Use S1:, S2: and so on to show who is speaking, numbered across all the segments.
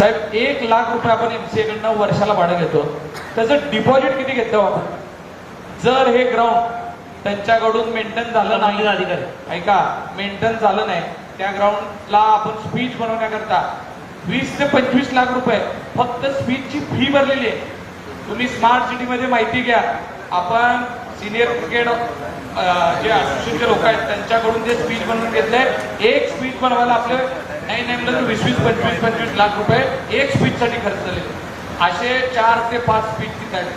S1: साहेब 1,00,000 आपण एमसीए कडनं वर्षाला भाडं घेतो, त्याचं डिपॉझिट किती घेतो आपण? जर हे ग्राउंड त्यांच्याकडून मेंटेन झालं नाही, अधिकारी ऐका, मेंटेन झालं नाही, त्या ग्राउंडला आपण स्पीच बनवण्याकरता 20 ते 25 लाख रुपये फक्त स्पीचची फी भरलेली आहे. तुम्ही स्मार्ट सिटी मध्ये माहिती घ्या, आपण सिनियर क्रिकेट जे असोसिएशनचे लोक आहेत त्यांच्याकडून जे स्पीच बनवून घेतलंय, एक स्पीच बनवायला आपले नाही म्हणलं तर 20-25 लाख रुपये एक स्पीच साठी खर्च झाले. असे 4 ते 5 स्पीच तिथे आहेत.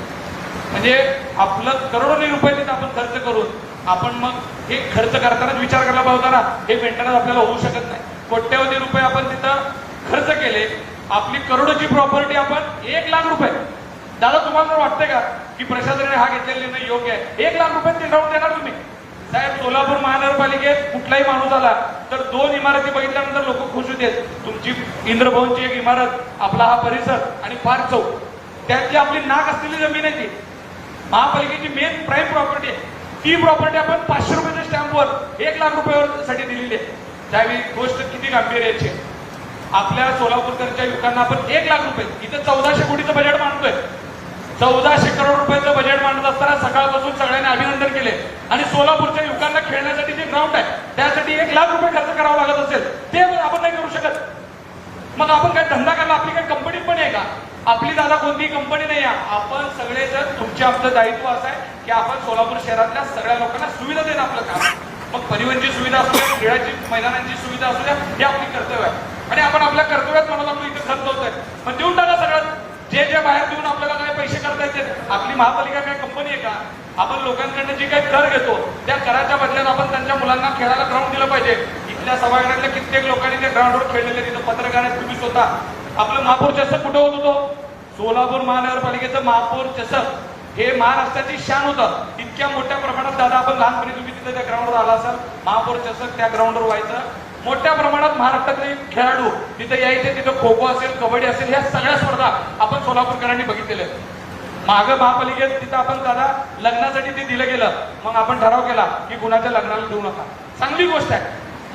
S1: म्हणजे आपलं करोडोनी रुपये तिथे आपण खर्च करून आपण मग हे खर्च करतानाच विचार करायला पाहिजे ना, हे मेंटेनन्स आपल्याला होऊ शकत नाही. कोट्यवधी रुपये आपण तिथं खर्च केले, आपली करोडोची प्रॉपर्टी आपण 1,00,000 रुपये. दादा तुम्हाला जर वाटतंय का की प्रशासनाने हा घेतलेला निर्णय योग्य आहे? 1,00,000 रुपये ते राहून देणार तुम्ही? साहेब, सोलापूर महानगरपालिकेत कुठलाही माणूस आला तर 2 इमारती बघितल्यानंतर लोक खुश होते. तुमची इंद्रभवनची एक इमारत, आपला हा परिसर आणि पार्क चौक, त्यातली आपली नाक असलेली जमीन आहे ती महापालिकेची मेन प्राईम प्रॉपर्टी आहे. ती प्रॉपर्टी आपण 500 रुपयाच्या स्टॅम्पवर 1,00,000 रुपयावर साठी दिलेली आहे. त्यावेळी गोष्ट किती गांभीर्याची आहे. आपल्या सोलापूरकरच्या युवकांना आपण 1,00,000 रुपये, इथं 1400 कोटीचं बजेट मांडतोय. 1400 करोड रुपयाचं बजेट मांडत असताना सकाळपासून सगळ्यांनी अभिनंदन केले आणि सोलापूरच्या युवकांना खेळण्यासाठी जे ग्राउंड आहे त्यासाठी 1,00,000 रुपये खर्च करावा लागत असेल, ते आपण नाही करू शकत. मग आपण काय धंदा करला? आपली काय कंपनी पण आहे का? आपली दादा कोणती कंपनी नाही आहे. आपण सगळे जर तुमचे आमचं दायित्व असं आहे की आपण सोलापूर शहरातल्या सगळ्या लोकांना सुविधा देणं आपलं काम. मग परिवहनची सुविधा असू द्या, खेळाची मैदानांची सुविधा असू द्या, हे आपली कर्तव्य आहे. आणि आपण आपल्या कर्तव्यात म्हणून आपण इथे खर्च होतोय, पण देऊन टाका सगळं. जे बाहेर देऊन आपल्याला काय पैसे करता येते. आपली महापालिका काय कंपनी आहे का? आपण लोकांकडनं जे काही कर घेतो त्या कराच्या बदल्यात आपण त्यांच्या मुलांना खेळायला ग्राउंड दिलं पाहिजे. इथल्या सभागृहातल्या कित्येक लोकांनी त्या ग्राउंडवर खेळलेले, तिथं पत्रकार तुम्ही स्वतः. आपलं महापौर चषक कुठं होत होतो? सोलापूर महानगरपालिकेचं महापौर चषक हे महाराष्ट्राची शान होतं. इतक्या मोठ्या प्रमाणात दादा आपण लहानपणी तुम्ही तिथे त्या ग्राउंडवर आला असाल, महापौर चषक त्या ग्राउंडवर व्हायचं. मोठ्या प्रमाणात महाराष्ट्रातले खेळाडू तिथे यायचे. तिथं खो खो असेल, कबड्डी असेल, ह्या सगळ्या स्पर्धा आपण सोलापूरकरांनी बघितलेल्या. मागं महापालिकेत तिथं आपण दादा लग्नासाठी ते दिलं गेलं, मग आपण ठराव केला की कुणाच्या लग्नाला देऊ नका. चांगली गोष्ट आहे.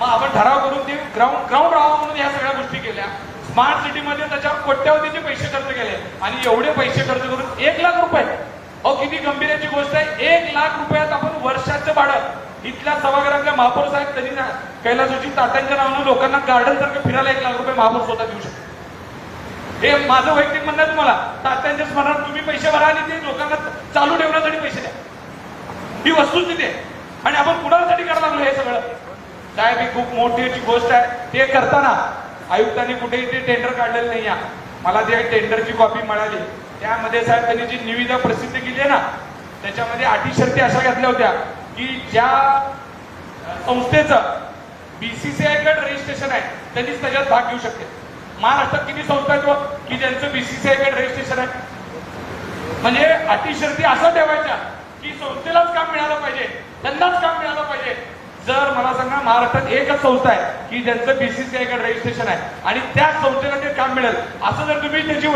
S1: मग आपण ठराव करून ते ग्राउंड राहावं म्हणून ह्या सगळ्या गोष्टी केल्या. स्मार्ट सिटीमध्ये त्याच्यावर कोट्यवधीचे पैसे खर्च केले आणि एवढे पैसे खर्च करून 1,00,000 रुपये. अहो, किती गंभीराची गोष्ट आहे. 1,00,000 रुपयात आपण वर्षाचं भाडं. इथल्या सभागृहातल्या महापौर साहेब कधी ना कैलासजी तात्यांच्या नावानं लोकांना गार्डन सारखं फिरायला 1,00,000 रुपये महापौर स्वतः देऊ शकतो. हे माझं वैयक्तिक म्हणणं आहे तुम्हाला. तात्यांच्या स्मरणात तुम्ही पैसे भरा आणि ते लोकांना चालू ठेवण्यासाठी पैसे द्या. ही वस्तुस्थिती आहे आणि आपण कुणासाठी करायला लागलो हे सगळं? साहेब, ही खूप मोठी गोष्ट आहे. ते करताना आयुक्तांनी कुठेही ते टेंडर काढलेलं नाही आहे. मला ते टेंडरची कॉपी मिळाली. त्यामध्ये साहेब त्यांनी जी निविदा प्रसिद्ध केली आहे ना, त्याच्यामध्ये अटी शर्ती अशा घातल्या होत्या की ज्या संस्थेचं बीसीसीआय कडे रजिस्ट्रेशन आहे त्यांनीच त्याच्यात भाग घेऊ शकते. महाराष्ट्रात किती संस्था आहेत की ज्यांचं बीसीसीआय कडे रजिस्ट्रेशन आहे? म्हणजे अटी शर्ती असं ठेवायच्या की संस्थेलाच काम मिळालं पाहिजे, त्यांनाच काम मिळालं पाहिजे. जर मला सांगा, महाराष्ट्रात एकच संस्था आहे की ज्यांचं बीसीसीआय कडे रजिस्ट्रेशन आहे आणि त्याच संस्थेला ते काम मिळेल, असं जर तुम्ही त्याची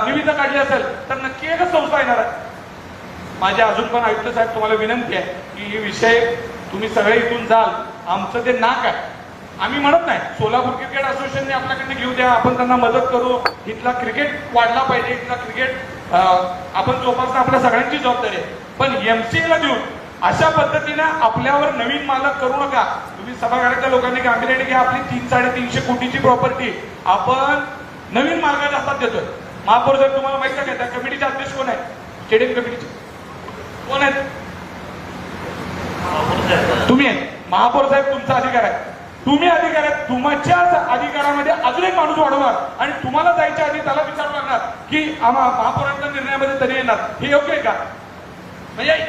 S1: निविदा काढली असेल तर नक्की एकच संस्था येणार आहे. माझे अजून पण आयुक्त साहेब तुम्हाला विनंती आहे की हे विषय तुम्ही सगळे इथून जाल. आमचं ते नाक आहे, आम्ही म्हणत नाही. सोलापूर क्रिकेट असोसिएशनने आपल्याकडे घेऊ द्या, आपण त्यांना मदत करू. इथला क्रिकेट वाढला पाहिजे, इथला क्रिकेट आपण जोपासणं आपल्या सगळ्यांची जबाबदारी आहे. पण एमसीएला देऊन अशा पद्धतीनं आपल्यावर नवीन मालक करू नका. तुम्ही सभागृहाच्या लोकांनी गांभीर्याने घ्या. आपली 300-350 कोटीची प्रॉपर्टी आपण नवीन मालकाच्या हातात देतोय. महापौर साहेब तुम्हाला माहित आहे का त्या कमिटीचे अध्यक्ष कोण आहे? स्टेडियम कमिटीचे कोण आहेत? तुम्ही आहेत. महापौर साहेब तुमचा अधिकार आहे, तुम्ही अधिकार आहेत. तुमच्याच अधिकारामध्ये अजून एक माणूस वाढवा आणि तुम्हाला जायच्या आधी त्याला विचारू लागणार की महापौरांच्या निर्णयामध्ये तरी येणार. हे योग्य आहे का? म्हणजे